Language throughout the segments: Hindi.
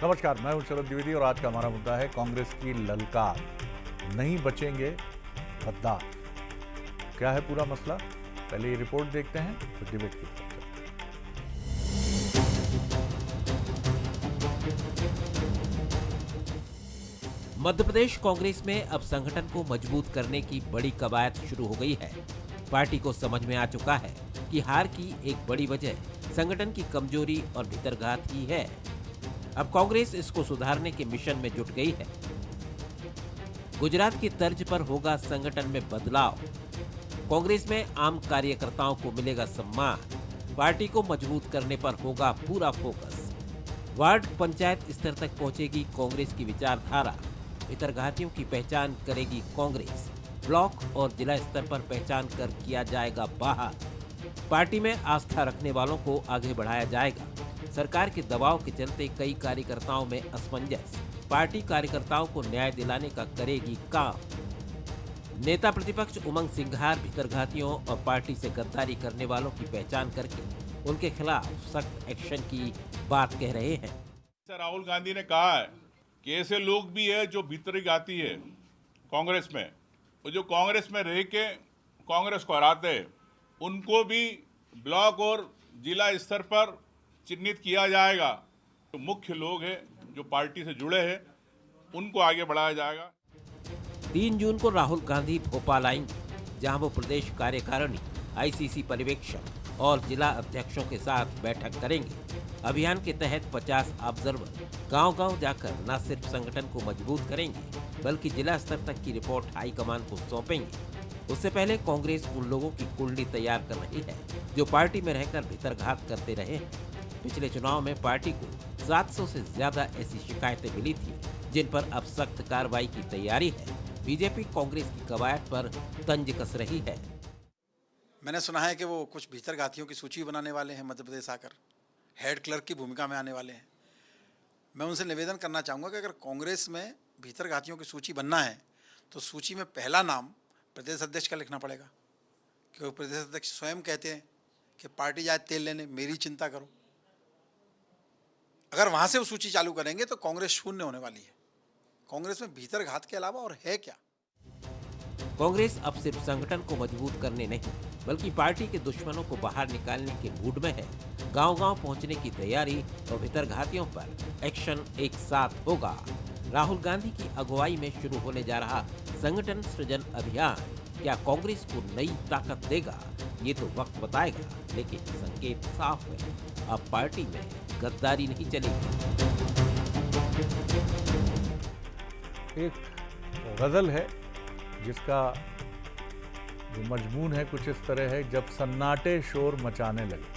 नमस्कार, मैं हूं शरद द्विवेदी और आज का हमारा मुद्दा है कांग्रेस की ललकार। नहीं बचेंगे गद्दार। क्या है पूरा मसला? पहले ये रिपोर्ट देखते हैं फिर डिबेट की तरफ चलते हैं। मध्य प्रदेश कांग्रेस में अब संगठन को मजबूत करने की बड़ी कवायद शुरू हो गई है। पार्टी को समझ में आ चुका है कि हार की एक बड़ी वजह संगठन की कमजोरी और भीतरघात ही है। अब कांग्रेस इसको सुधारने के मिशन में जुट गई है। गुजरात की तर्ज पर होगा संगठन में बदलाव। कांग्रेस में आम कार्यकर्ताओं को मिलेगा सम्मान। पार्टी को मजबूत करने पर होगा पूरा फोकस। वार्ड पंचायत स्तर तक पहुंचेगी कांग्रेस की विचारधारा। भीतरघातियों की पहचान करेगी कांग्रेस। ब्लॉक और जिला स्तर पर पहचान कर किया जाएगा बाहर। पार्टी में आस्था रखने वालों को आगे बढ़ाया जाएगा। सरकार के दबाव के चलते कई कार्यकर्ताओं में असमंजस। पार्टी कार्यकर्ताओं को न्याय दिलाने का करेगी काम। नेता प्रतिपक्ष उमंग सिंघार भीतरघातियों और पार्टी से गद्दारी करने वालों की पहचान करके उनके खिलाफ सख्त एक्शन की बात कह रहे हैं। राहुल गांधी ने कहा है कि ऐसे लोग भी है जो भीतरघाती है कांग्रेस में, वो जो कांग्रेस में रह के कांग्रेस को हराते हैं, उनको भी ब्लॉक और जिला स्तर पर चिन्हित किया जाएगा। तो मुख्य लोग हैं जो पार्टी से जुड़े हैं, उनको आगे बढ़ाया जाएगा। 3 जून को राहुल गांधी भोपाल आएंगे, जहां वो प्रदेश कार्यकारिणी, आईसीसी पर्यवेक्षक और जिला अध्यक्षों के साथ बैठक करेंगे। अभियान के तहत 50 ऑब्जर्वर गांव-गांव जाकर न सिर्फ संगठन को मजबूत करेंगे, बल्कि जिला स्तर तक की रिपोर्ट हाईकमान को सौंपेंगे। उससे पहले कांग्रेस उन लोगों की कुंडली तैयार कर रही है जो पार्टी में रहकर भीतरघात करते रहे हैं। पिछले चुनाव में पार्टी को 700 से ज्यादा ऐसी शिकायतें मिली थी, जिन पर अब सख्त कार्रवाई की तैयारी है। बीजेपी कांग्रेस की कवायद पर तंज कस रही है। मैंने सुना है कि वो कुछ भीतरघातियों की सूची बनाने वाले हैं, मध्य प्रदेश आकर हेड क्लर्क की भूमिका में आने वाले हैं। मैं उनसे निवेदन करना चाहूँगा कि अगर कांग्रेस में भीतरघातियों की सूची बनना है तो सूची में पहला नाम प्रदेश अध्यक्ष का लिखना पड़ेगा, क्योंकि प्रदेश अध्यक्ष स्वयं कहते हैं कि पार्टी जाए तेल लेने, मेरी चिंता करो। अगर वहाँ से वो सूची चालू करेंगे तो कांग्रेस शून्य होने वाली है। कांग्रेस में भीतरघात के अलावा और है क्या? कांग्रेस अब सिर्फ संगठन को मजबूत करने नहीं, बल्कि पार्टी के दुश्मनों को बाहर निकालने के मूड में है। गांव-गांव पहुंचने की तैयारी और भीतरघातियों पर एक्शन एक साथ होगा। राहुल गांधी की अगुवाई में शुरू होने जा रहा संगठन सृजन अभियान क्या कांग्रेस को नई ताकत देगा, ये तो वक्त बताएगा। लेकिन संकेत साफ है, अब पार्टी में गद्दारी नहीं चलेगी। एक गजल है जिसका जो मजमून है कुछ इस तरह है, जब सन्नाटे शोर मचाने लगे।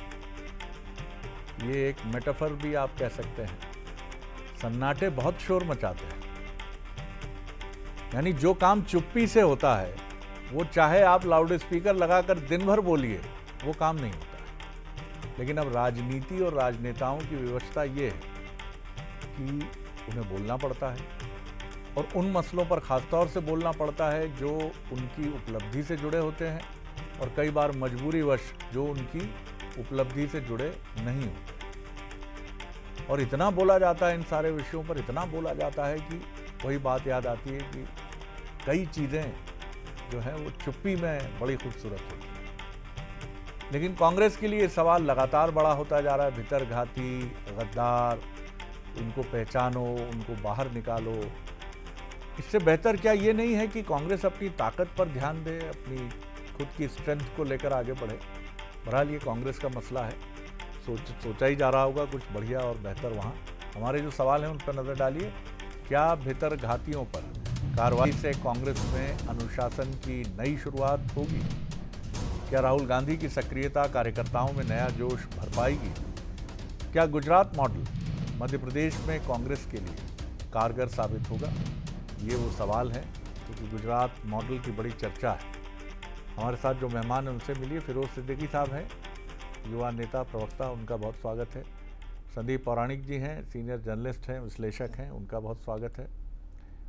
ये एक मेटाफर भी आप कह सकते हैं। सन्नाटे बहुत शोर मचाते हैं, यानी जो काम चुप्पी से होता है वो चाहे आप लाउड स्पीकर लगाकर दिन भर बोलिए, वो काम नहीं होता है। लेकिन अब राजनीति और राजनेताओं की व्यवस्था ये है कि उन्हें बोलना पड़ता है और उन मसलों पर खासतौर से बोलना पड़ता है जो उनकी उपलब्धि से जुड़े होते हैं, और कई बार मजबूरीवश जो उनकी उपलब्धि से जुड़े नहीं होते। और इतना बोला जाता है इन सारे विषयों पर, इतना बोला जाता है कि वही बात याद आती है कि कई चीज़ें जो हैं वो चुप्पी में बड़ी खूबसूरत होती हैं। लेकिन कांग्रेस के लिए सवाल लगातार बड़ा होता जा रहा है। भीतरघाती, गद्दार, उनको पहचानो, उनको बाहर निकालो। इससे बेहतर क्या ये नहीं है कि कांग्रेस अपनी ताकत पर ध्यान दे, अपनी खुद की स्ट्रेंथ को लेकर आगे बढ़े? बहरहाल ये कांग्रेस का मसला है, सोचा ही जा रहा होगा कुछ बढ़िया और बेहतर वहाँ। हमारे जो सवाल हैं उन पर नज़र डालिए। क्या भीतरघातियों पर कार्रवाई से कांग्रेस में अनुशासन की नई शुरुआत होगी? क्या राहुल गांधी की सक्रियता कार्यकर्ताओं में नया जोश भर पाएगी? क्या गुजरात मॉडल मध्य प्रदेश में कांग्रेस के लिए कारगर साबित होगा? ये वो सवाल हैं, क्योंकि गुजरात मॉडल की बड़ी चर्चा है। हमारे साथ जो मेहमान हैं उनसे मिलिए। फिरोज सिद्दीकी साहब हैं, युवा नेता, प्रवक्ता, उनका बहुत स्वागत है। संदीप पौराणिक जी हैं, सीनियर जर्नलिस्ट हैं, विश्लेषक हैं, उनका बहुत स्वागत है।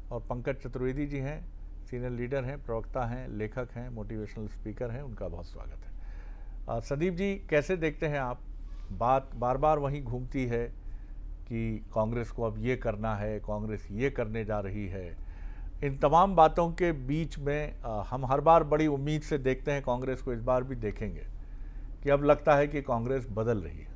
और पंकज चतुर्वेदी जी हैं, सीनियर लीडर हैं, प्रवक्ता हैं, लेखक हैं, मोटिवेशनल स्पीकर हैं, उनका बहुत स्वागत है। संदीप जी, कैसे देखते हैं आप? बात बार बार वहीं घूमती है कि कांग्रेस को अब ये करना है, कांग्रेस ये करने जा रही है। इन तमाम बातों के बीच में हम हर बार बड़ी उम्मीद से देखते हैं कांग्रेस को, इस बार भी देखेंगे कि अब लगता है कि कांग्रेस बदल रही है।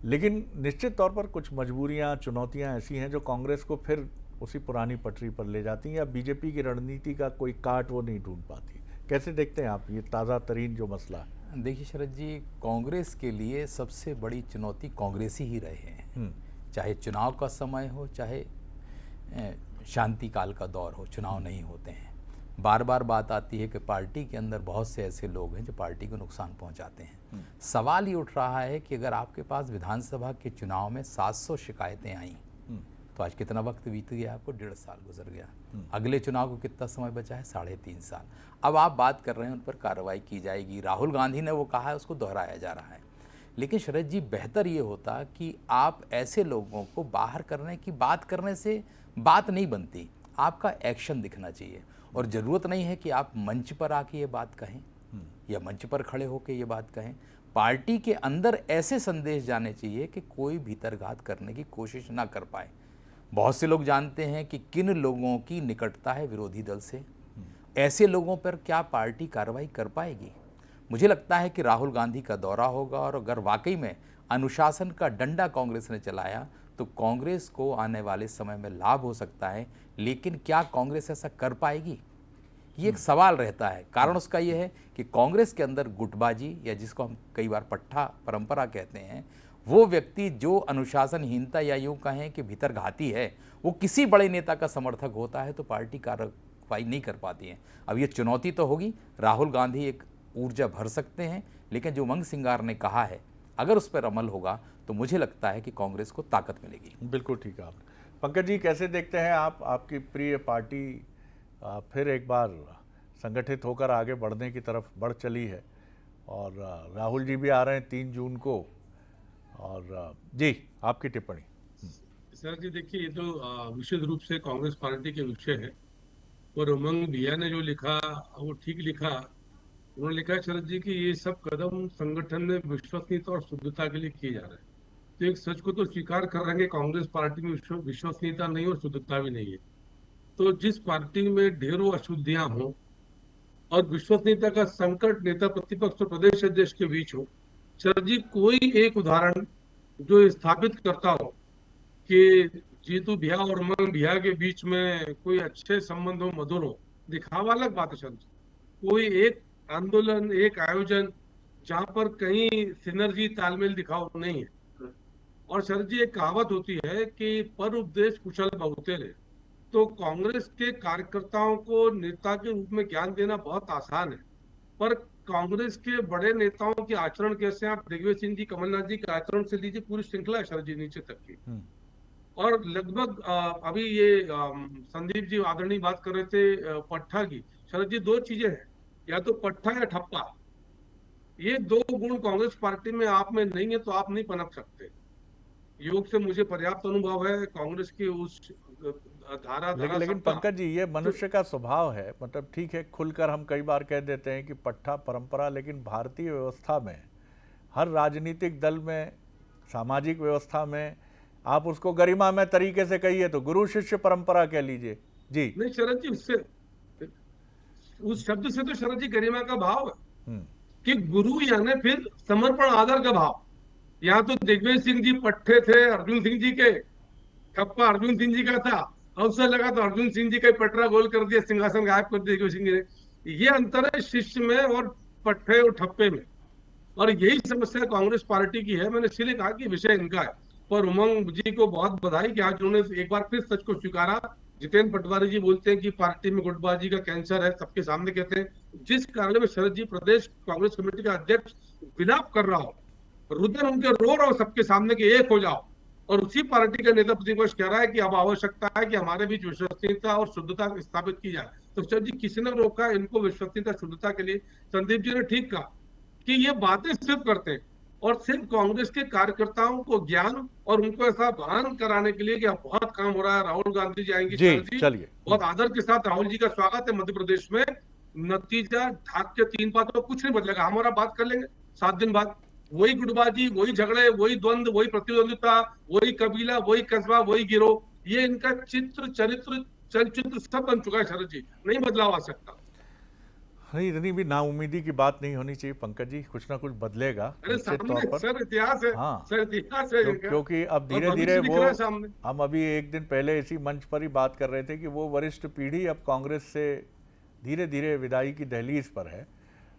लेकिन निश्चित तौर पर कुछ मजबूरियां, चुनौतियां ऐसी हैं जो कांग्रेस को फिर उसी पुरानी पटरी पर ले जाती हैं, या बीजेपी की रणनीति का कोई काट वो नहीं ढूंढ पाती। कैसे देखते हैं आप ये ताज़ा तरीन जो मसला है? देखिए शरद जी, कांग्रेस के लिए सबसे बड़ी चुनौती कांग्रेसी ही रहे हैं। चाहे चुनाव का समय हो, चाहे शांति काल का दौर हो, चुनाव नहीं होते हैं। बार बार बात आती है कि पार्टी के अंदर बहुत से ऐसे लोग हैं जो पार्टी को नुकसान पहुंचाते हैं। सवाल ये उठ रहा है कि अगर आपके पास विधानसभा के चुनाव में 700 शिकायतें आई तो आज कितना वक्त बीत गया, आपको 1.5 साल गुजर गया। अगले चुनाव को कितना समय बचा है? 3.5 साल। अब आप बात कर रहे हैं उन पर कार्रवाई की जाएगी, राहुल गांधी ने वो कहा है, उसको दोहराया जा रहा है। लेकिन शरद जी, बेहतर ये होता कि आप ऐसे लोगों को बाहर करने की बात करने से बात नहीं बनती, आपका एक्शन दिखना चाहिए। और ज़रूरत नहीं है कि आप मंच पर आके ये बात कहें या मंच पर खड़े होकर ये बात कहें। पार्टी के अंदर ऐसे संदेश जाने चाहिए कि कोई भीतरघात करने की कोशिश ना कर पाए। बहुत से लोग जानते हैं कि किन लोगों की निकटता है विरोधी दल से। ऐसे लोगों पर क्या पार्टी कार्रवाई कर पाएगी? मुझे लगता है कि राहुल गांधी का दौरा होगा, और अगर वाकई में अनुशासन का डंडा कांग्रेस ने चलाया तो कांग्रेस को आने वाले समय में लाभ हो सकता है। लेकिन क्या कांग्रेस ऐसा कर पाएगी, ये एक सवाल रहता है। कारण उसका ये है कि कांग्रेस के अंदर गुटबाजी, या जिसको हम कई बार पट्टा परंपरा कहते हैं, वो व्यक्ति जो अनुशासनहीनता या यूँ कहें कि भीतरघाती है, वो किसी बड़े नेता का समर्थक होता है तो पार्टी कार्रवाई नहीं कर पाती है। अब ये चुनौती तो होगी, राहुल गांधी एक ऊर्जा भर सकते हैं, लेकिन जो उमंग सिंगार ने कहा है अगर उस पर अमल होगा तो मुझे लगता है कि कांग्रेस को ताकत मिलेगी। बिल्कुल ठीक है आपने। पंकज जी, कैसे देखते हैं आप? आपकी प्रिय पार्टी फिर एक बार संगठित होकर आगे बढ़ने की तरफ बढ़ चली है, और राहुल जी भी आ रहे हैं 3 जून को, और जी आपकी टिप्पणी। सर जी देखिए, ये तो विशेष रूप से कांग्रेस पार्टी के विषय है, और उमंग भैया ने जो लिखा वो ठीक लिखा। उन्होंने लिखा है शरद जी कि ये सब कदम संगठन में विश्वसनीयता और शुद्धता के लिए किए जा रहे हैं। तो एक सच को तो स्वीकार कर रहे हैं कि कांग्रेस पार्टी में विश्वसनीयता नहीं और शुद्धता भी नहीं है। तो जिस पार्टी में ढेरों अशुद्धियां हों और विश्वसनीयता का संकट नेता प्रतिपक्ष और प्रदेश अध्यक्ष के बीच हो, शरद जी कोई एक उदाहरण जो स्थापित करता हो कि जीतू भैया और उमंग भैया के बीच में कोई अच्छे संबंध हो, मधुर हो, दिखावा अलग बात है शरद जी। कोई एक आंदोलन, एक आयोजन जहां पर कहीं सिनर्जी, तालमेल दिखाओ नहीं है। और शरद जी, एक कहावत होती है कि पर उपदेश कुशल बहुतेरे। तो कांग्रेस के कार्यकर्ताओं को नेता के रूप में ज्ञान देना बहुत आसान है, पर कांग्रेस के बड़े नेताओं के आचरण कैसे, आप दिग्विजय सिंह जी, कमलनाथ जी के आचरण से लीजिए, पूरी श्रृंखला है शरद जी नीचे तक की। और लगभग अभी ये संदीप जी आदरणीय बात कर रहे थे पट्टा की। शरद जी, 2 चीजें हैं, या तो पट्टा या ठप्पा। ये 2 गुण कांग्रेस पार्टी में आप में नहीं है तो आप नहीं पनप सकते। योग से मुझे पर्याप्त अनुभव है कांग्रेस की उस धारा। लेकिन पंकज जी, ये मनुष्य का स्वभाव है। मतलब ठीक है, खुलकर हम कई बार कह देते हैं कि पट्टा परंपरा, लेकिन भारतीय व्यवस्था में, हर राजनीतिक दल में, सामाजिक व्यवस्था में, आप उसको गरिमा में तरीके से कहिए तो गुरु शिष्य परंपरा कह लीजिए। जी नहीं शरद जी, उससे उस शब्द से तो शरद जी गरिमा का भाव है कि गुरु यानी फिर समर्पण, आदर का भाव। यहाँ तो दिग्विजय सिंह जी पट्टे थे अर्जुन सिंह जी के, ठप्पा अर्जुन सिंह जी का था, अवसर लगा तो अर्जुन सिंह जी का पटरा गोल कर दिया, सिंहासन गायब कर दिया दिग्विजय सिंह जी ने। ये अंतर है शिष्य में और पट्टे और ठप्पे में, और यही समस्या कांग्रेस पार्टी की है। मैंने इसलिए कहा कि विषय इनका है। पर उमंग जी को बहुत बधाई कि आज उन्होंने एक बार फिर सच को स्वीकारा। जितेंद्र पटवारी जी बोलते हैं कि पार्टी में गुटबाजी का कैंसर है, सबके सामने कहते हैं। जिस कार्यालय में शरद जी प्रदेश कांग्रेस कमेटी का अध्यक्ष विलाप कर रहा हो, रुदन उनके रो रहा हो सबके सामने कि एक हो जाओ, और उसी पार्टी का नेता प्रतिपक्ष कह रहा है कि अब आवश्यकता है कि हमारे बीच विश्वसनीयता और शुद्धता स्थापित की जाए। तो शरद जी, किसी ने रोका इनको विश्वसनीयता शुद्धता के लिए? संदीप जी ने ठीक कहा कि ये बातें सिर्फ करते हैं, और सिर्फ कांग्रेस के कार्यकर्ताओं को ज्ञान और उनको ऐसा भान कराने के लिए कि अब बहुत काम हो रहा है, राहुल गांधी जी आएंगे। जी चलिए, बहुत आदर के साथ राहुल जी का स्वागत है मध्य प्रदेश में। नतीजा ढाक के 3 बातों कुछ नहीं बदलेगा। हमारा बात कर लेंगे 7 दिन बाद। वही गुटबाजी, वही झगड़े, वही द्वंद्व, वही प्रतिद्वंदिता, वही कबीला, वही कस्बा, वही गिरोह, ये इनका चरित्र चलचित्र सब बन चुका है शरद जी, नहीं बदलाव आ सकता। नहीं, इतनी भी नाउमीदी की बात नहीं होनी चाहिए पंकज जी, कुछ ना कुछ बदलेगा अरे निश्चित सामने तौर पर। सर इतिहास है, हाँ, सर इतिहास है इनका, क्योंकि अब और धीरे धीरे भविष्य दिख वो, रहा है सामने। हम अभी एक दिन पहले इसी मंच पर ही बात कर रहे थे कि वो वरिष्ठ पीढ़ी अब कांग्रेस से धीरे धीरे विदाई की दहलीज पर है,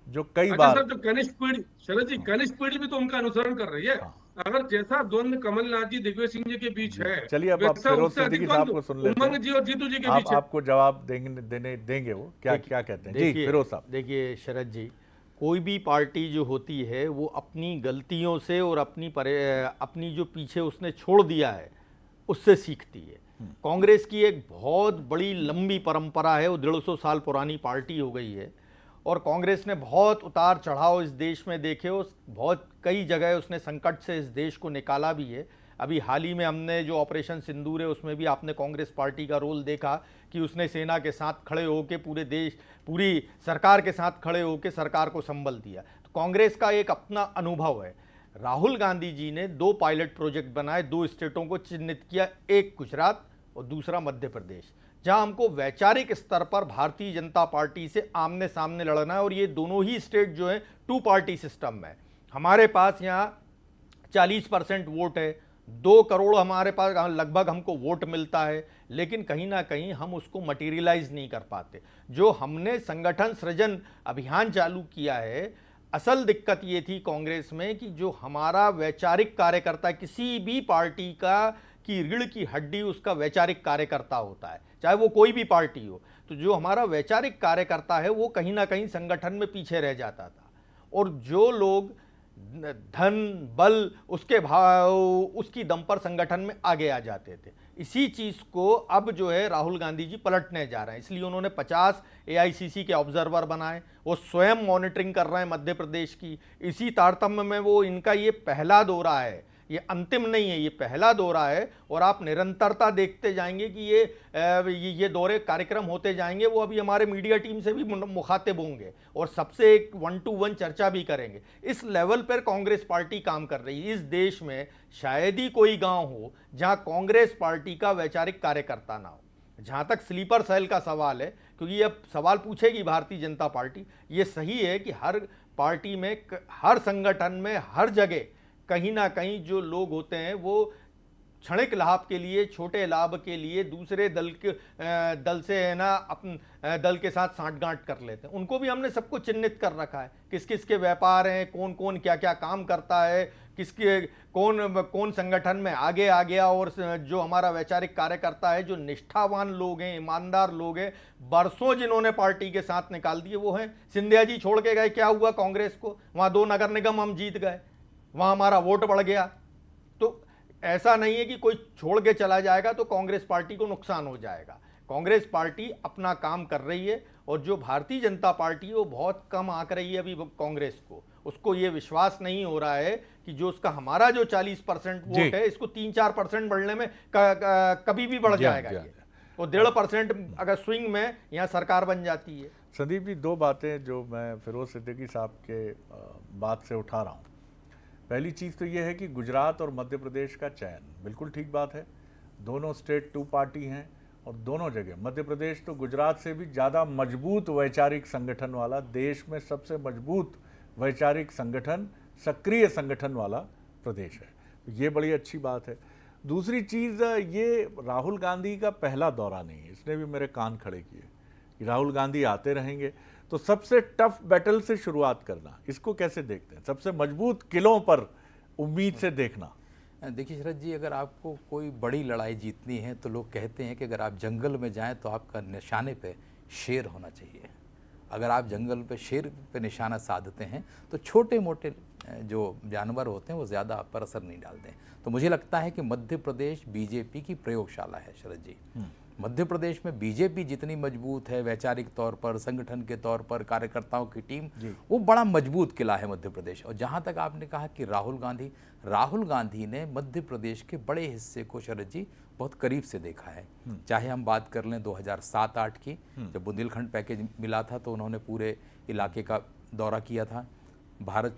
जो कई अच्छा बार। सर, जो कनिष्ठ पीढ़ी, शरद जी, कनिष्ठ पीढ़ी भी तो उनका अनुसरण कर रही है। हाँ। अगर जैसा द्वंद्व कमलनाथ जी, दिग्विजय सिंह जी के बीच जी, है, चलिए अब वैसा फिरोज उससे अधिक सिद्दीकी साहब द्वंद्व को सुन लेते उमंग हैं। जी और जीतू जी के आप बीच है। आपको जवाब देंगे वो क्या क्या कहते हैं। जी देखिए फिरोज साहब। देखिए शरद जी, कोई भी पार्टी जो होती है वो अपनी गलतियों से और अपनी जो पीछे उसने छोड़ दिया है उससे सीखती है। कांग्रेस की एक बहुत बड़ी लंबी परंपरा है, वो 150 साल पुरानी पार्टी हो गई है, और कांग्रेस ने बहुत उतार चढ़ाव इस देश में देखे, उस बहुत कई जगह उसने संकट से इस देश को निकाला भी है। अभी हाल ही में हमने जो ऑपरेशन सिंदूर है उसमें भी आपने कांग्रेस पार्टी का रोल देखा कि उसने सेना के साथ खड़े होकर पूरे देश, पूरी सरकार के साथ खड़े होकर सरकार को संबल दिया। तो कांग्रेस का एक अपना अनुभव है। राहुल गांधी जी ने 2 पायलट प्रोजेक्ट बनाए, 2 स्टेटों को चिन्हित किया, एक गुजरात और दूसरा मध्य प्रदेश, जहां हमको वैचारिक स्तर पर भारतीय जनता पार्टी से आमने सामने लड़ना है। और ये दोनों ही स्टेट जो है 2 पार्टी सिस्टम में, हमारे पास यहाँ 40% वोट है, 2 करोड़ हमारे पास लगभग हमको वोट मिलता है, लेकिन कहीं ना कहीं हम उसको मटेरियलाइज नहीं कर पाते। जो हमने संगठन सृजन अभियान चालू किया है, असल दिक्कत ये थी कांग्रेस में कि जो हमारा वैचारिक कार्यकर्ता, किसी भी पार्टी का की रीढ़ की हड्डी उसका वैचारिक कार्यकर्ता होता है, चाहे वो कोई भी पार्टी हो, तो जो हमारा वैचारिक कार्यकर्ता है वो कहीं ना कहीं संगठन में पीछे रह जाता था। और जो लोग धन बल उसके भाव उसकी दम पर संगठन में आगे आ जाते थे, इसी चीज़ को अब जो है राहुल गांधी जी पलटने जा रहे हैं। इसलिए उन्होंने 50 AICC के ऑब्जर्वर बनाए, वो स्वयं मॉनिटरिंग कर रहे हैं मध्य प्रदेश की। इसी तारतम्य में वो इनका ये पहला दौरा है, ये अंतिम नहीं है, ये पहला दौरा है, और आप निरंतरता देखते जाएंगे कि ये दौरे कार्यक्रम होते जाएंगे। वो अभी हमारे मीडिया टीम से भी मुखातिब होंगे और सबसे एक 1-to-1 चर्चा भी करेंगे। इस लेवल पर कांग्रेस पार्टी काम कर रही है। इस देश में शायद ही कोई गांव हो जहां कांग्रेस पार्टी का वैचारिक कार्यकर्ता ना हो। जहां तक स्लीपर सेल का सवाल है, क्योंकि अब सवाल पूछेगी भारतीय जनता पार्टी, ये सही है कि हर पार्टी में, हर संगठन में, हर जगह कहीं ना कहीं जो लोग होते हैं वो क्षणिक लाभ के लिए, छोटे लाभ के लिए दूसरे दल से है ना अपन दल के साथ सांठगांठ कर लेते हैं। उनको भी हमने सबको चिन्हित कर रखा है, किस किस के व्यापार हैं, कौन कौन क्या क्या काम करता है, किसके कौन संगठन में आगे आ गया। और जो हमारा वैचारिक कार्यकर्ता है, जो निष्ठावान लोग हैं, ईमानदार लोग हैं, बरसों जिन्होंने पार्टी के साथ निकाल दिए, वो हैं। सिंधिया जी छोड़ के गए, क्या हुआ कांग्रेस को? वहाँ 2 नगर निगम हम जीत गए, वहाँ हमारा वोट बढ़ गया। तो ऐसा नहीं है कि कोई छोड़ के चला जाएगा तो कांग्रेस पार्टी को नुकसान हो जाएगा। कांग्रेस पार्टी अपना काम कर रही है, और जो भारतीय जनता पार्टी है वो बहुत कम आंक रही है अभी कांग्रेस को। उसको ये विश्वास नहीं हो रहा है कि जो उसका हमारा जो 40% वोट है, इसको 3-4% बढ़ने में कभी भी बढ़ जाएगा ये, और 1.5% अगर स्विंग में यहाँ सरकार बन जाती है। संदीप जी, 2 बातें जो मैं फिरोज सिद्दीकी साहब के बात से उठा रहा हूँ। पहली चीज़ तो ये है कि गुजरात और मध्य प्रदेश का चयन बिल्कुल ठीक बात है। दोनों स्टेट 2 पार्टी हैं, और दोनों जगह मध्य प्रदेश तो गुजरात से भी ज़्यादा मजबूत वैचारिक संगठन वाला, देश में सबसे मजबूत वैचारिक संगठन, सक्रिय संगठन वाला प्रदेश है। तो ये बड़ी अच्छी बात है। दूसरी चीज़, ये राहुल गांधी का पहला दौरा नहीं है, इसने भी मेरे कान खड़े किए कि राहुल गांधी आते रहेंगे। तो सबसे टफ बैटल से शुरुआत करना, इसको कैसे देखते हैं? सबसे मजबूत किलों पर उम्मीद से देखना। देखिए शरद जी, अगर आपको कोई बड़ी लड़ाई जीतनी है तो लोग कहते हैं कि अगर आप जंगल में जाएं तो आपका निशाने पे शेर होना चाहिए। अगर आप जंगल पे शेर पे निशाना साधते हैं तो छोटे मोटे जो जानवर होते हैं वो ज़्यादा आप पर असर नहीं डालते हैं। तो मुझे लगता है कि मध्य प्रदेश बीजेपी की प्रयोगशाला है शरद जी। मध्य प्रदेश में बीजेपी जितनी मजबूत है वैचारिक तौर पर, संगठन के तौर पर, कार्यकर्ताओं की टीम, वो बड़ा मजबूत किला है मध्य प्रदेश। और जहाँ तक आपने कहा कि राहुल गांधी ने मध्य प्रदेश के बड़े हिस्से को शरद जी बहुत करीब से देखा है। चाहे हम बात कर लें 2007-8 की, जब बुंदेलखंड पैकेज मिला था तो उन्होंने पूरे इलाके का दौरा किया था। भारत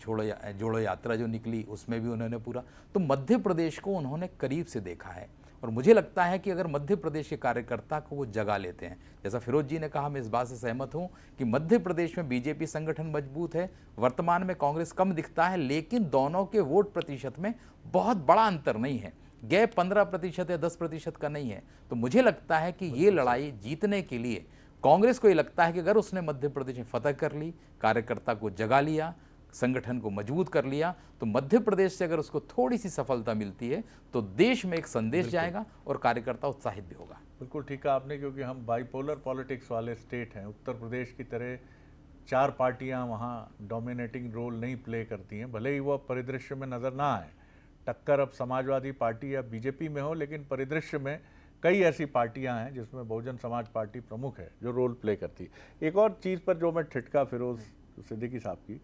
जोड़ो यात्रा जो निकली उसमें भी उन्होंने पूरा, तो मध्य प्रदेश को उन्होंने करीब से देखा है। और मुझे लगता है कि अगर मध्य प्रदेश के कार्यकर्ता को वो जगा लेते हैं, जैसा फिरोज जी ने कहा, मैं इस बात से सहमत हूँ कि मध्य प्रदेश में बीजेपी संगठन मजबूत है, वर्तमान में कांग्रेस कम दिखता है, लेकिन दोनों के वोट प्रतिशत में बहुत बड़ा अंतर नहीं है, गैप 15% या 10% का नहीं है। तो मुझे लगता है कि ये लड़ाई जीतने के लिए कांग्रेस को ये लगता है कि अगर उसने मध्य प्रदेश में फतह कर ली, कार्यकर्ता को जगा लिया, संगठन को मजबूत कर लिया, तो मध्य प्रदेश से अगर उसको थोड़ी सी सफलता मिलती है तो देश में एक संदेश जाएगा और कार्यकर्ता उत्साहित भी होगा। बिल्कुल ठीक कहा आपने, क्योंकि हम बाइपोलर पॉलिटिक्स वाले स्टेट हैं। उत्तर प्रदेश की तरह 4 पार्टियां वहाँ डोमिनेटिंग रोल नहीं प्ले करती हैं, भले ही वो परिदृश्य में नज़र ना आए। टक्कर अब समाजवादी पार्टी या बीजेपी में हो, लेकिन परिदृश्य में कई ऐसी पार्टियां हैं जिसमें बहुजन समाज पार्टी प्रमुख है जो रोल प्ले करती है। एक और चीज़ पर जो मैं ठिठका फिरोज सिद्दीकी साहब की,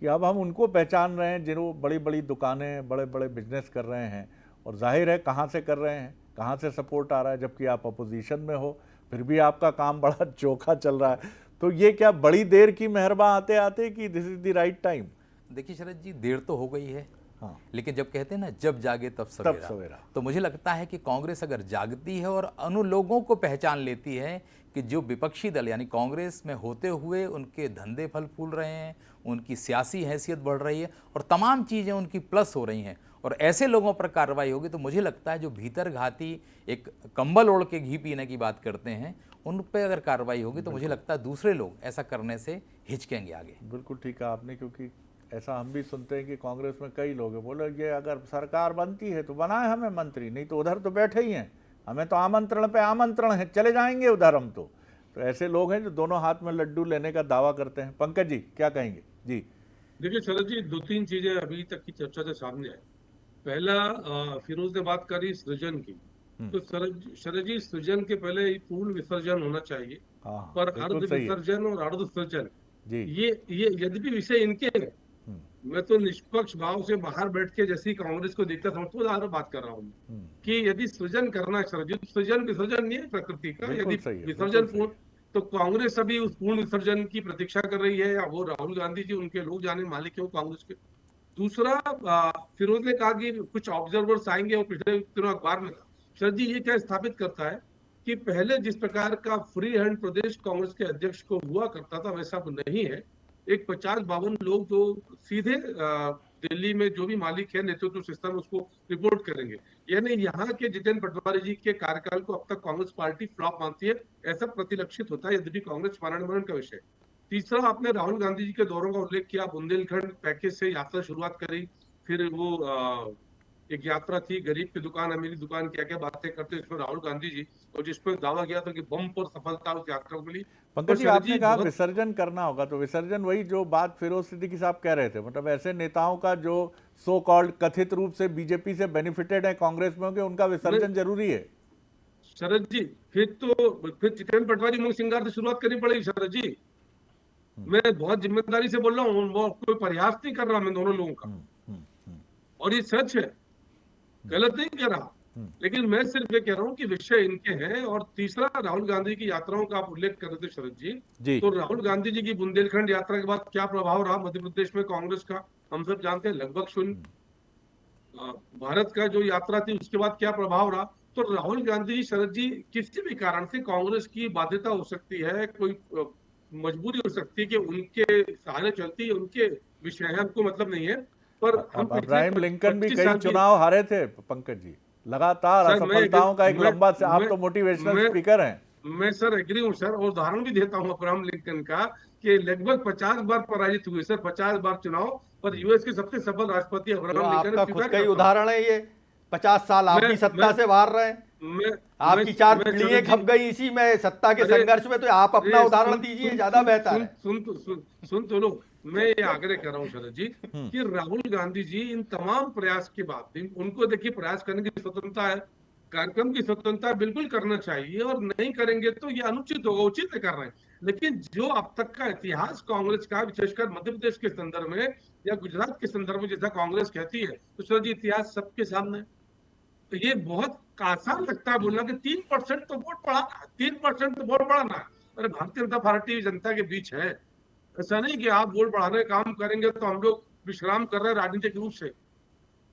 कि अब हम उनको पहचान रहे हैं जो बड़ी बड़ी दुकानें, बड़े बड़े बिजनेस कर रहे हैं, और जाहिर है कहाँ से कर रहे हैं, कहाँ से सपोर्ट आ रहा है, जबकि आप अपोजिशन में हो, फिर भी आपका काम बड़ा चोखा चल रहा है। तो ये क्या बड़ी देर की मेहरबा आते आते कि this is the right time? देखिए शरद जी, देर तो हो गई है, हाँ, लेकिन जब कहते हैं ना जब जागे तब सवेरा, तो मुझे लगता है कि कांग्रेस अगर जागती है और उन लोगों को पहचान लेती है कि जो विपक्षी दल यानी कांग्रेस में होते हुए उनके धंधे फल फूल रहे हैं, उनकी सियासी हैसियत बढ़ रही है और तमाम चीज़ें उनकी प्लस हो रही हैं, और ऐसे लोगों पर कार्रवाई होगी, तो मुझे लगता है जो भीतर घाती एक कंबल ओढ़ के घी पीने की बात करते हैं, उन पर अगर कार्रवाई होगी तो मुझे लगता है दूसरे लोग ऐसा करने से हिचकेंगे आगे। बिल्कुल ठीक कहा आपने, क्योंकि ऐसा हम भी सुनते हैं कि कांग्रेस में कई लोग हैं, बोले ये अगर सरकार बनती है तो बनाए हमें मंत्री, नहीं तो उधर तो बैठे ही हैं, हमें तो आमंत्रण पे आमंत्रण है, चले जाएंगे उधर हम तो ऐसे लोग हैं जो दोनों हाथ में लड्डू लेने का दावा करते हैं। पंकज जी क्या कहेंगे? जी देखिए शरद जी, 2-3 चीजें अभी तक की चर्चा से सामने आई। पहला, फिरोज ने बात करी सृजन की, तो शरद जी, सृजन के पहले पूर्ण विसर्जन होना चाहिए, हाँ, पर बिल्कुल अर्ध सही है। विसर्जन और अर्ध सृजन, जी ये यद्यपि विषय इनके हैं, मैं तो निष्पक्ष भाव से बाहर बैठ के जैसी कांग्रेस को देखता था तो ज्यादा बात कर रहा हूँ कि यदि सृजन करना है शरद जी, सृजन विसर्जन नहीं है प्रकृति का, बिल्कुल यदि सही है, विसर्जन बिल्कुल पूर्ण, तो कांग्रेस अभी उस पूर्ण विसर्जन की प्रतीक्षा कर रही है, या वो राहुल गांधी जी उनके लोग जाने मालिक है वो कांग्रेस के। दूसरा, फिरोज ने कहा कि कुछ ऑब्जर्वर्स आएंगे, वो पिछले दिनों अखबार में था। शरद जी, ये क्या स्थापित करता है कि पहले जिस प्रकार का फ्री हैंड प्रदेश कांग्रेस के अध्यक्ष को हुआ करता था वैसा अब नहीं है। एक 50-52 लोग जो सीधे दिल्ली में जो भी मालिक है नेतृत्व सिस्टम उसको रिपोर्ट करेंगे, यानी यहाँ के जितेंद्र पटवारी जी के कार्यकाल को अब तक कांग्रेस पार्टी फ्लॉप मानती है, ऐसा प्रतिलक्षित होता है, यद्यपि कांग्रेस मनन का विषय। तीसरा, आपने राहुल गांधी जी के दौरों का उल्लेख किया, बुंदेलखंड पैकेज से यात्रा शुरुआत करी, फिर वो एक यात्रा थी गरीब की दुकान अमीरी दुकान, क्या क्या बातें करते इसमें राहुल गांधी जी, और जिसपे दावा किया था कि बम पर सफलता उस यात्रा को मिली। पंकज जी, आपने कहा विसर्जन करना होगा, तो विसर्जन वही जो बात फिरोज सिद्दीकी साहब कह रहे थे, मतलब ऐसे नेताओं का जो सो कॉल्ड कथित रूप से बीजेपी से बेनिफिटेड है कांग्रेस में, उनका विसर्जन जरूरी है। शरद जी, फिर जितेंद्र पटवारी मुंह सिंगार से शुरुआत करनी पड़ेगी शरद जी। मैं बहुत जिम्मेदारी से बोल रहा हूँ, कोई प्रयास नहीं कर रहा मैं दोनों लोगों का, और ये सच है, गलत नहीं कह रहा, लेकिन मैं सिर्फ ये कह रहा हूँ कि विषय इनके हैं। और तीसरा, राहुल गांधी की यात्राओं का आप उल्लेख कर रहे थे शरद जी, तो राहुल गांधी जी की बुंदेलखंड यात्रा के बाद क्या प्रभाव रहा मध्य प्रदेश में कांग्रेस का, हम सब जानते हैं, लगभग शून्य। भारत का जो यात्रा थी उसके बाद क्या प्रभाव रहा, तो राहुल गांधी जी शरद जी किसी भी कारण से कांग्रेस की बाध्यता हो सकती है, कोई मजबूरी हो सकती है कि उनके सहारे चलती है, उनके विषय है, हमको मतलब नहीं है। पर हम अब्राहम लिंकन भी कई चुनाव हारे थे पंकज जी, लगातार असफलताओं का एक लंबा से, आप तो मोटिवेशनल स्पीकर हैं। मैं सर एग्री हूँ सर, और उदाहरण भी देता हूँ अब्राहम लिंकन का कि लगभग 50 बार पराजित हुए सर, 50 बार चुनाव, पर यूएस के सबसे सफल राष्ट्रपति अब्राहम लिंकन। आपका खुद का ही उदाहरण है ये, 50 साल आप भी सत्ता से बाहर रहे, आपकी 4 पीढ़ियां खप गई इसी में सत्ता के संघर्ष में, तो आप अपना उदाहरण दीजिए, ज्यादा बेहतर है। सुन तो लो, मैं ये आग्रह कर रहा हूँ शरद जी कि राहुल गांधी जी इन तमाम प्रयास के बाद, उनको देखिए प्रयास करने की स्वतंत्रता है, कार्यक्रम की स्वतंत्रता बिल्कुल करना चाहिए, और नहीं करेंगे तो ये अनुचित होगा, उचित कर रहे हैं। लेकिन जो अब तक का इतिहास कांग्रेस का, विशेषकर मध्य प्रदेश के संदर्भ में या गुजरात के संदर्भ में जैसा कांग्रेस कहती है, तो शरद जी इतिहास सबके सामने। तो ये बहुत आसान लगता है बोलना कि 3% तो वोट बढ़ाना, 3% तो वोट बढ़ाना। अरे भारतीय जनता पार्टी जनता के बीच है, ऐसा नहीं कि आप वोट बढ़ाने का काम करेंगे तो हम लोग विश्राम कर रहे हैं राजनीतिक रूप से,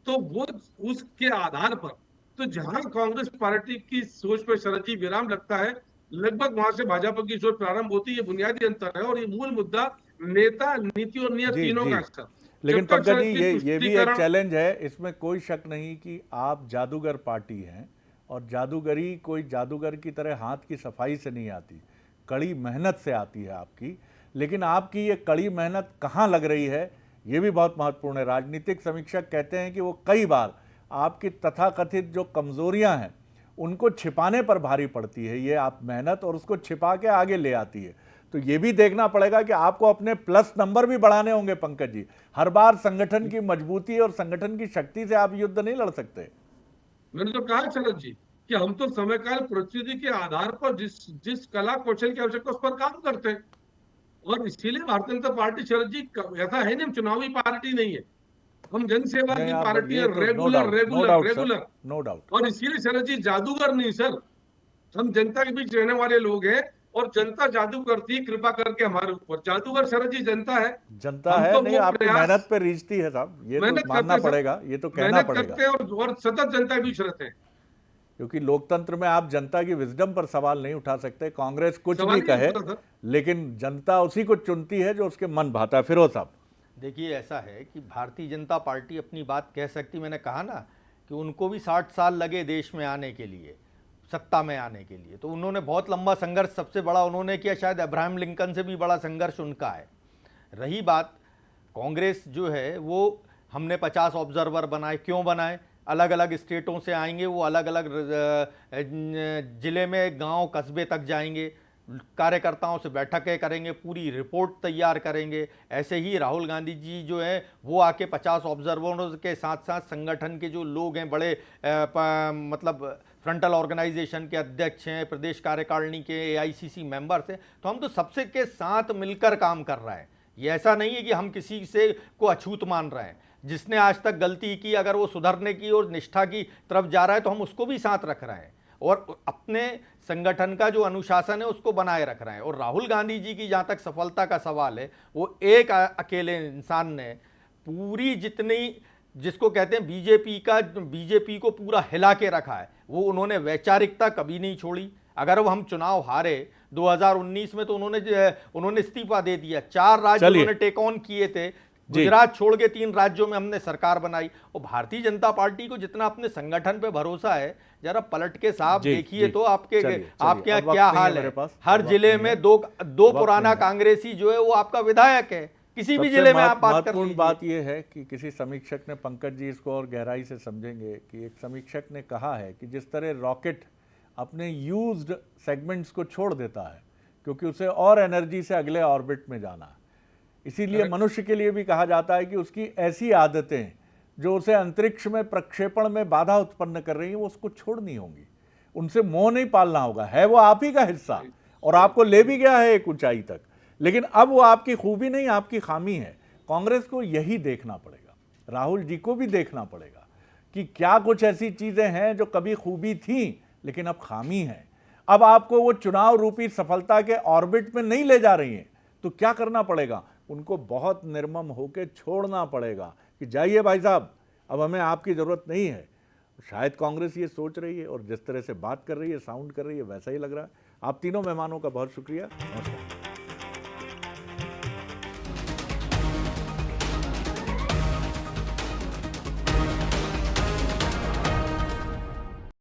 तो वो उसके आधार पर, तो जहां कांग्रेस पार्टी की सोच पर शरद जी विराम लगता है, लगभग वहां से भाजपा की सोच प्रारंभ होती है। ये बुनियादी अंतर है और ये मूल मुद्दा नेता, नीति और नियत जी तीनों जी। का असर। लेकिन जब तक पंकज शरद जी जी ये भी एक तुष्टीकरण- चैलेंज है, इसमें कोई शक नहीं कि आप जादूगर पार्टी हैं और जादूगरी कोई जादूगर की तरह हाथ की सफाई से नहीं आती, कड़ी मेहनत से आती है आपकी। लेकिन आपकी ये कड़ी मेहनत कहाँ लग रही है ये भी बहुत महत्वपूर्ण है। राजनीतिक समीक्षक कहते हैं कि वो कई बार आपकी तथाकथित जो कमजोरियां हैं उनको छिपाने पर भारी पड़ती है ये आप मेहनत, और उसको छिपा के आगे ले आती है। तो ये भी देखना पड़ेगा कि आपको अपने प्लस नंबर भी बढ़ाने होंगे पंकज जी। हर बार संगठन की मजबूती और संगठन की शक्ति से आप युद्ध नहीं लड़ सकते। मैंने तो कहा शरद जी कि हम तो समयकाल परिस्थिति के आधार पर जिस कला कौशल की आवश्यकता उस पर काम करते हैं, और इसीलिए भारतीय जनता पार्टी, शरद जी, ऐसा है नहीं हम चुनावी पार्टी नहीं है, हम जनसेवा नहीं की आप पार्टी ये है, तो no regular doubt, no regular doubt sir, regular. No doubt. और इसीलिए शरद जी जादूगर नहीं सर, हम जनता के बीच रहने वाले लोग हैं और जनता जादू करती है कृपा करके हमारे ऊपर। जादूगर शरद जी जनता है, जनता हम है तो नहीं, वो आपकी प्रयास मेहनत पे रीझती है साहब, ये तो मेहनत मानना करते हैं पड़ेगा, सर, ये तो कहना मेहनत पड़ेगा। करते हैं और सतत जनता के बीच रहते हैं। क्योंकि लोकतंत्र में आप जनता की विजडम पर सवाल नहीं उठा सकते। कांग्रेस कुछ सवाल भी ही कहे उठता था। लेकिन जनता उसी को चुनती है जो उसके मन भाता है। फिरोज साहब, देखिए ऐसा है कि भारतीय जनता पार्टी अपनी बात कह सकती, मैंने कहा ना कि उनको भी 60 साल लगे देश में आने के लिए, सत्ता में आने के लिए, तो उन्होंने बहुत लंबा संघर्ष, सबसे बड़ा उन्होंने किया, शायद अब्राहम लिंकन से भी बड़ा संघर्ष उनका है। रही बात कांग्रेस जो है वो हमने 50 ऑब्जर्वर बनाए, क्यों बनाए? अलग अलग स्टेटों से आएंगे, वो अलग अलग ज़िले में, गांव कस्बे तक जाएंगे, कार्यकर्ताओं से बैठकें करेंगे, पूरी रिपोर्ट तैयार करेंगे। ऐसे ही राहुल गांधी जी जो है वो आके 50 ऑब्जर्वरों के साथ साथ संगठन के जो लोग हैं, बड़े मतलब फ्रंटल ऑर्गेनाइजेशन के अध्यक्ष हैं, प्रदेश कार्यकारिणी के AICC मेंबर्स हैं, तो हम तो सबसे के साथ मिलकर काम कर रहे हैं। ये ऐसा नहीं है कि हम किसी से को अछूत मान रहे हैं। जिसने आज तक गलती की, अगर वो सुधरने की और निष्ठा की तरफ जा रहा है तो हम उसको भी साथ रख रहे हैं और अपने संगठन का जो अनुशासन है उसको बनाए रख रहे हैं। और राहुल गांधी जी की जहाँ तक सफलता का सवाल है, वो एक अकेले इंसान ने पूरी जितनी, जिसको कहते हैं बीजेपी को पूरा हिला के रखा है। वो उन्होंने वैचारिकता कभी नहीं छोड़ी। अगर वो हम चुनाव हारे 2019 में तो उन्होंने इस्तीफा दे दिया। 4 राज्य उन्होंने टेक ऑन किए थे, गुजरात छोड़ के 3 राज्यों में हमने सरकार बनाई। और भारतीय जनता पार्टी को जितना अपने संगठन पे भरोसा है, जरा पलट के साहब देखिए तो आपके यहाँ क्या हाल है। हर जिले में दो पुराना कांग्रेसी जो है वो आपका विधायक है, किसी भी जिले में आप बात कर लीजिए। बात यह है कि किसी समीक्षक ने, पंकज जी इसको और गहराई से समझेंगे, कि एक समीक्षक ने कहा है कि जिस तरह रॉकेट अपने यूज्ड सेगमेंट्स को छोड़ देता है क्योंकि उसे और एनर्जी से अगले ऑर्बिट में जाना है, इसीलिए मनुष्य के लिए भी कहा जाता है कि उसकी ऐसी आदतें जो उसे अंतरिक्ष में प्रक्षेपण में बाधा उत्पन्न कर रही हैं वो उसको छोड़नी होंगी, उनसे मोह नहीं पालना होगा। है वो आप ही का हिस्सा और आपको ले भी गया है एक ऊंचाई तक, लेकिन अब वो आपकी खूबी नहीं, आपकी खामी है। कांग्रेस को यही देखना पड़ेगा, राहुल जी को भी देखना पड़ेगा कि क्या कुछ ऐसी चीजें हैं जो कभी खूबी थी लेकिन अब खामी है। अब आपको वो चुनाव रूपी सफलता के ऑर्बिट में नहीं ले जा रही हैं, तो क्या करना पड़ेगा? उनको बहुत निर्मम होकर छोड़ना पड़ेगा कि जाइए भाई साहब, अब हमें आपकी ज़रूरत नहीं है। शायद कांग्रेस ये सोच रही है और जिस तरह से बात कर रही है, साउंड कर रही है, वैसा ही लग रहा है। आप तीनों मेहमानों का बहुत शुक्रिया। नमस्कार।